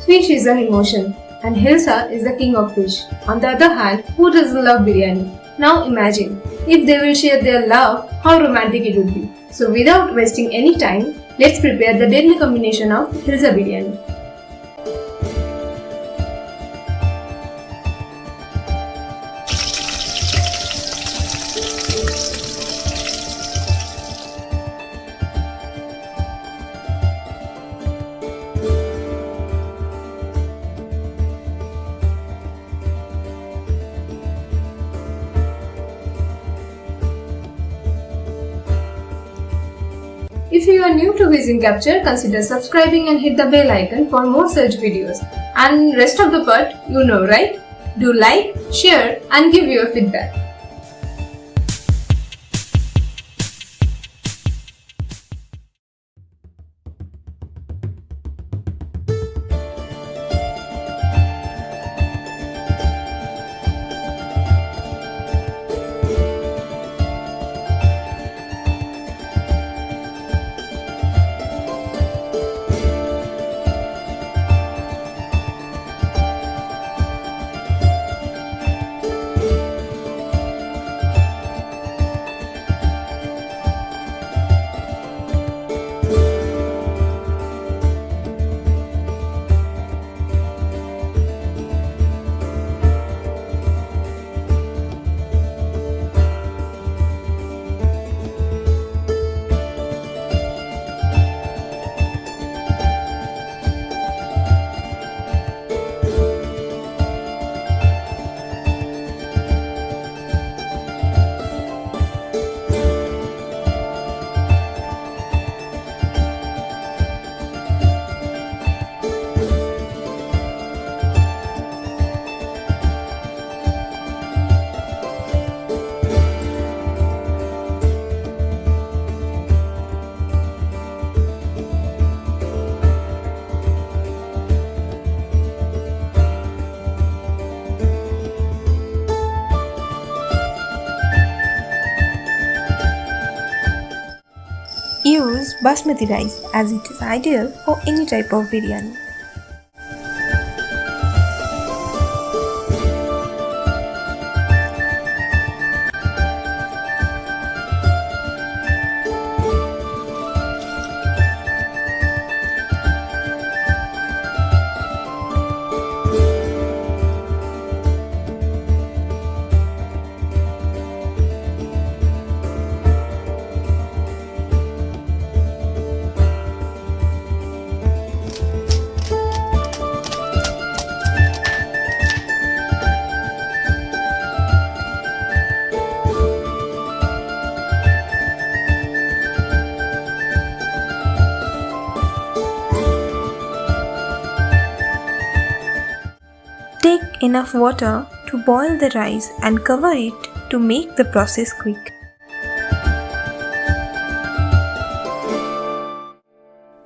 Fish is an emotion, and Hilsa is the king of fish. On the other hand, who doesn't love biryani? Now imagine, if they will share their love, how romantic it would be. So without wasting any time, let's prepare the deadly combination of Hilsa Biryani. If you are new to Cuisine Capture, consider subscribing and hit the bell icon for more such videos. And rest of the part, you know, right? Do like, share and give your feedback. Use basmati rice as it is ideal for any type of biryani. Take enough water to boil the rice and cover it to make the process quick.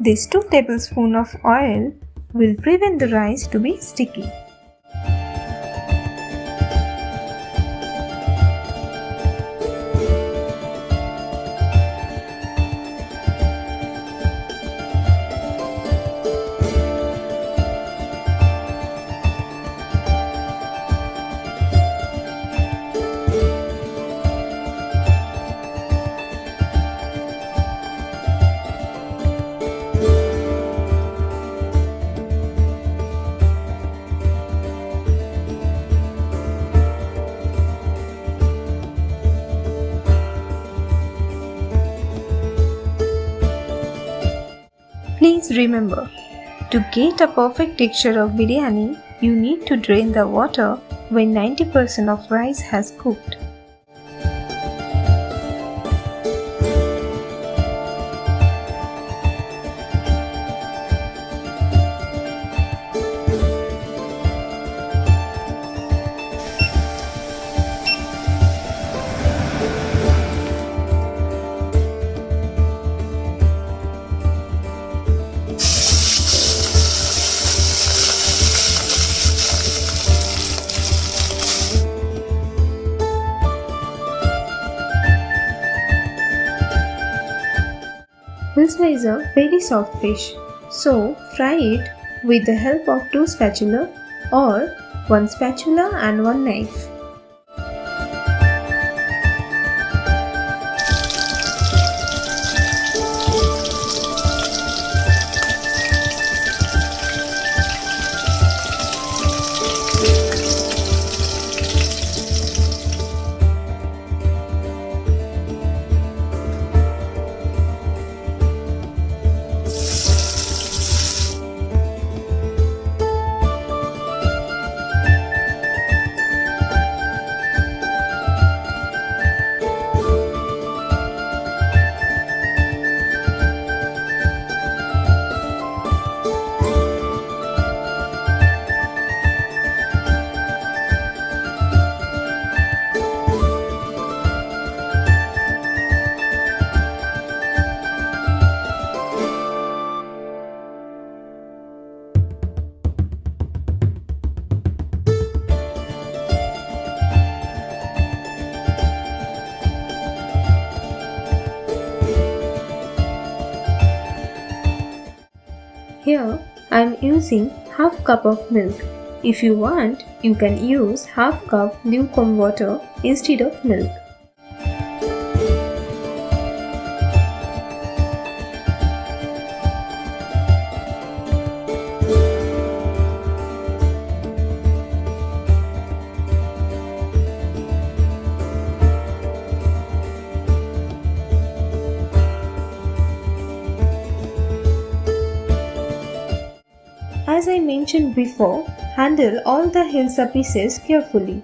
This 2 tablespoons of oil will prevent the rice to be sticky. Please remember, to get a perfect texture of biryani, you need to drain the water when 90% of rice has cooked. Hilsa is a very soft fish, so fry it with the help of 2 spatula or 1 spatula and 1 knife. Here I am using half cup of milk. If you want, you can use half cup lukewarm water instead of milk. As I mentioned before, handle all the hilsa pieces carefully.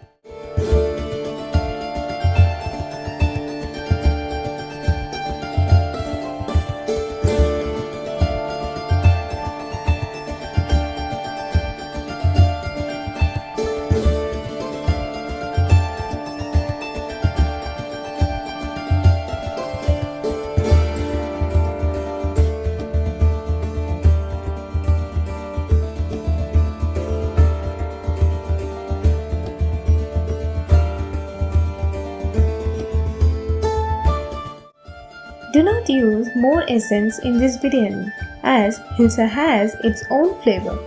Do not use more essence in this biryani as Hilsa has its own flavor.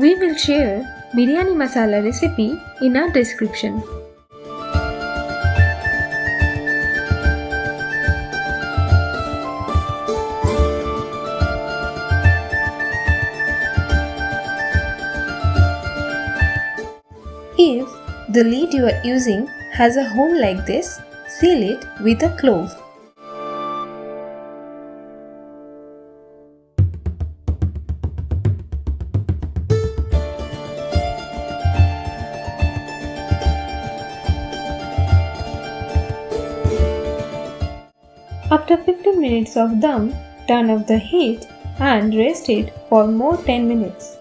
We will share biryani masala recipe in our description. If the lid you are using has a hole like this, seal it with a clove. After 15 minutes of dum, turn off the heat and rest it for more 10 minutes.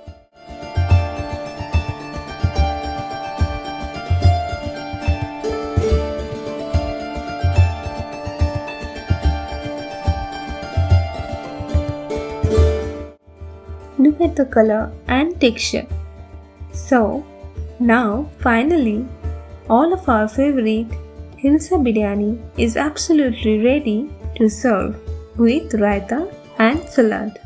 Look at the color and texture. So, now finally, all of our favorite Hilsa Biryani is absolutely ready to serve with raita and salad.